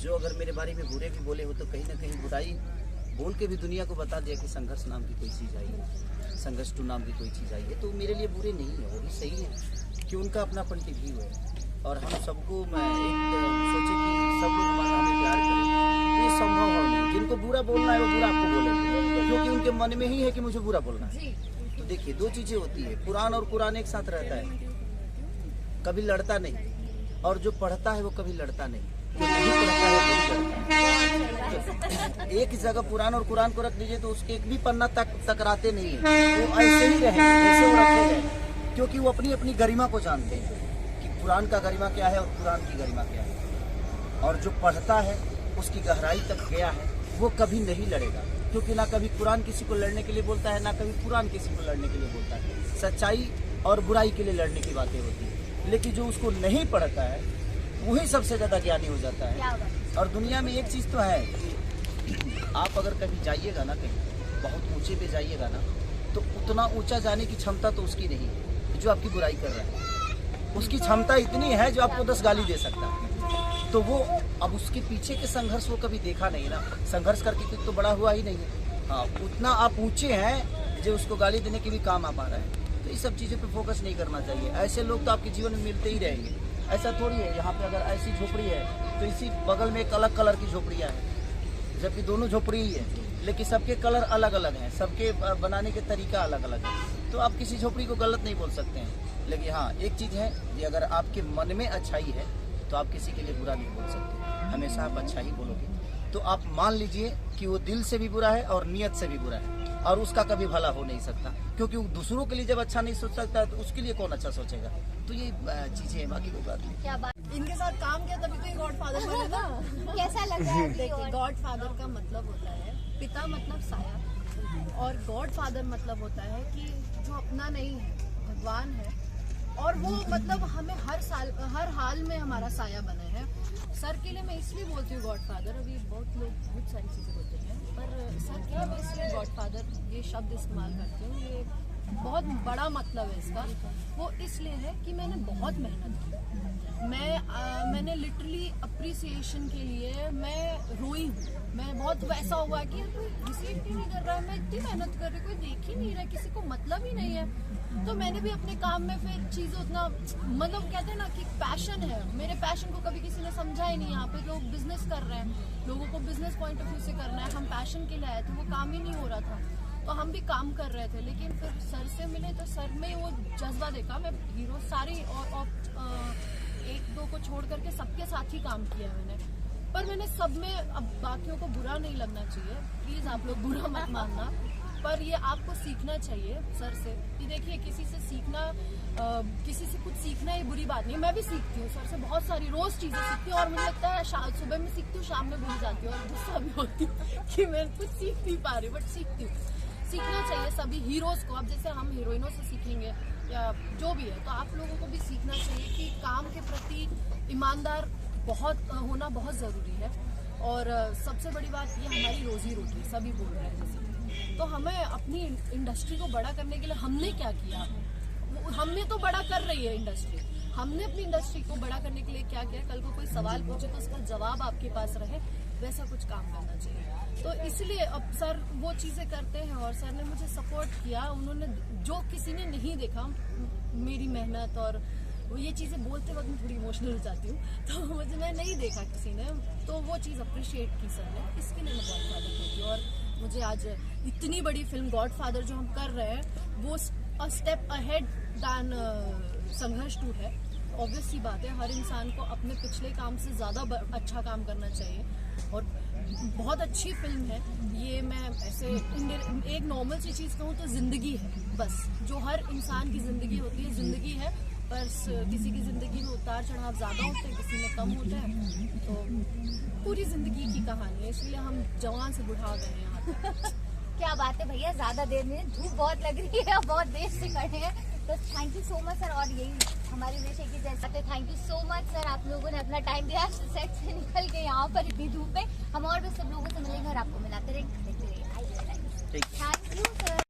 जो अगर मेरे बारे में बुरे भी बोले हो तो कहीं ना कहीं बुराई बोल के भी दुनिया को बता दिया कि संघर्ष नाम की कोई चीज़ आई है, संघर्ष टू नाम की कोई चीज़ आई है, तो मेरे लिए बुरे नहीं है, वो भी सही है कि उनका अपना पॉइंट ऑफ व्यू है। और हम सबको मैं एक सोचे कि सब लोग हमें प्यार करें, तो ये संभव हो नहीं। जिनको बुरा बोलना है वो बुरा आपको बोलेंगे, क्योंकि उनके मन में ही है कि मुझे बुरा बोलना है। तो देखिए, दो चीज़ें होती है, कुरान और कुरान एक साथ रहता है, कभी लड़ता नहीं। और जो पढ़ता है वो कभी लड़ता नहीं, जो नहीं पढ़ता है वो लड़ता है। एक जगह कुरान और कुरान को रख दीजिए तो उसके एक भी पन्ना तक टकराते नहीं है, वो ऐसे ही रहेंगे जैसे वो रखे गए, क्योंकि वो अपनी अपनी गरिमा को जानते हैं कि कुरान का गरिमा क्या है और कुरान की गरिमा क्या है। और जो पढ़ता है उसकी गहराई तक गया है, वो कभी नहीं लड़ेगा, क्योंकि ना कभी कुरान किसी को लड़ने के लिए बोलता है, ना कभी कुरान किसी को लड़ने के लिए बोलता है। सच्चाई और बुराई के लिए लड़ने की बातें होती है, लेकिन जो उसको नहीं पढ़ता है वही सबसे ज्यादा ज्ञानी हो जाता है। और दुनिया में एक चीज तो है कि आप अगर कभी जाइएगा ना, कहीं बहुत ऊंचे पे जाइएगा ना, तो उतना ऊंचा जाने की क्षमता तो उसकी नहीं है जो आपकी बुराई कर रहा है। उसकी क्षमता इतनी है जो आपको 10 गाली दे सकता है। तो वो अब उसके पीछे के संघर्ष वो कभी देखा नहीं ना, संघर्ष करके तो बड़ा हुआ ही नहीं है। हाँ, उतना आप ऊंचे हैं जो उसको गाली देने के भी काम आ पा रहा है। तो इस सब चीज़ों पे फोकस नहीं करना चाहिए। ऐसे लोग तो आपके जीवन में मिलते ही रहेंगे। ऐसा थोड़ी है यहाँ पे अगर ऐसी झोपड़ी है तो इसी बगल में एक अलग कलर की झोपड़ियाँ हैं, जबकि दोनों झोपड़ी ही है, लेकिन सबके कलर अलग अलग हैं, सबके बनाने के तरीका अलग अलग है। तो आप किसी झोपड़ी को गलत नहीं बोल सकते हैं। लेकिन हाँ, एक चीज़ है कि अगर आपके मन में अच्छाई है तो आप किसी के लिए बुरा नहीं बोल सकते, हमेशा आप अच्छा ही बोलोगे। तो आप मान लीजिए कि वो दिल से भी बुरा है और नियत से भी बुरा है, और उसका कभी भला हो नहीं सकता, क्योंकि दूसरों के लिए जब अच्छा नहीं सोच सकता तो उसके लिए कौन अच्छा सोचेगा। तो ये चीजें हैं, बाकी कोई बात नहीं। क्या बात, इनके साथ काम किया तभी तो ये गॉडफादर बने ना। कैसा लग रहा है? देखिए, गॉडफादर का मतलब होता है पिता, मतलब साया, और गॉडफादर मतलब होता है कि जो अपना नहीं है, भगवान है, और वो मतलब हमें हर हाल में हमारा साया बने हैं। सर के लिए मैं इसलिए बोलती हूँ गॉडफादर, अभी बहुत लोग बहुत सारी चीज़ें बोलते हैं, पर सर के लिए मैं इसलिए गॉडफादर ये शब्द इस्तेमाल करती हूँ। ये बहुत बड़ा मतलब है इसका। वो इसलिए है कि मैंने बहुत मेहनत की। मैंने लिटरली अप्रिसिएशन के लिए मैं रोई हूँ। मैं बहुत वैसा हुआ कि कोई रिसीव क्यों नहीं कर रहा है, मैं इतनी मेहनत कर रही हूँ, कोई देख ही नहीं रहा, किसी को मतलब ही नहीं है। तो मैंने भी अपने काम में फिर चीज़ें उतना, मतलब कहते हैं ना कि पैशन है, मेरे पैशन को कभी किसी ने समझा ही नहीं। यहाँ पे लोग बिजनेस कर रहे हैं, लोगों को बिजनेस पॉइंट ऑफ व्यू से करना है, हम पैशन के लिए आए थे, वो काम ही नहीं हो रहा था। तो हम भी काम कर रहे थे, लेकिन फिर सर से मिले तो सर में वो जज्बा देखा। मैं हीरो सारी और एक दो को छोड़ करके सबके साथ ही काम किया मैंने, पर मैंने सब में, अब बाकियों को बुरा नहीं लगना चाहिए, प्लीज़ आप लोग बुरा मत मानना, पर ये आपको सीखना चाहिए सर से कि देखिए, किसी से सीखना, किसी से कुछ सीखना ये बुरी बात नहीं। मैं भी सीखती हूँ सर से बहुत सारी, रोज़ चीज़ें सीखती हूँ, और मुझे लगता है सुबह में सीखती हूँ, शाम में भूल जाती हूँ, और गुस्सा भी होती हूँ कि मैं कुछ सीख नहीं पा रही, बट सीखती हूँ। सीखना चाहिए सभी हीरोज़ को। अब जैसे हम हीरोइनों से सीखेंगे या जो भी है, तो आप लोगों को भी सीखना चाहिए कि काम के प्रति ईमानदार होना बहुत ज़रूरी है। और सबसे बड़ी बात ये, हमारी रोजी रोटी सभी बोल रहे हैं जैसे, तो हमें अपनी इंडस्ट्री को बड़ा करने के लिए हमने क्या किया, हमने तो बड़ा कर रही है इंडस्ट्री, हमने अपनी इंडस्ट्री को बड़ा करने के लिए क्या किया। कल को कोई सवाल पूछे तो उसका जवाब आपके पास रहे, वैसा कुछ काम करना चाहिए। तो इसलिए अब सर वो चीज़ें करते हैं, और सर ने मुझे सपोर्ट किया। उन्होंने, जो किसी ने नहीं देखा मेरी मेहनत, और ये चीज़ें बोलते वक्त मैं थोड़ी इमोशनल हो जाती हूँ, तो मुझे मैं नहीं देखा किसी ने, तो वो चीज़ अप्रिशिएट की सर ने, इसके लिए मैं गॉडफादर कहती हूँ। और मुझे आज इतनी बड़ी फिल्म गॉडफादर जो हम कर रहे हैं, वो अ स्टेप अहेड दैन संघर्ष 2 है। ऑब्वियस सी बात है, हर इंसान को अपने पिछले काम से ज़्यादा अच्छा काम करना चाहिए, और बहुत अच्छी फिल्म है ये। मैं ऐसे एक नॉर्मल सी चीज़ कहूँ तो ज़िंदगी है, बस जो हर इंसान की ज़िंदगी होती है, ज़िंदगी है, पर किसी की ज़िंदगी में उतार चढ़ाव ज़्यादा होते हैं, किसी में कम होते हैं, तो पूरी ज़िंदगी की कहानी है, इसलिए हम जवान से बुढ़ा गए हैं यहाँ पे। क्या बात है भैया, ज्यादा देर में धूप बहुत लग रही है, बहुत देर से खड़े हैं, तो thank you so much sir. और यही हमारे देश की जैसा, thank you so much sir, आप लोगों ने अपना टाइम दिया सेट से निकल के यहाँ पर इतनी धूप में। हम और भी सब लोगों से मिलेंगे और आपको मिलाते रहेंगे। Thank you sir.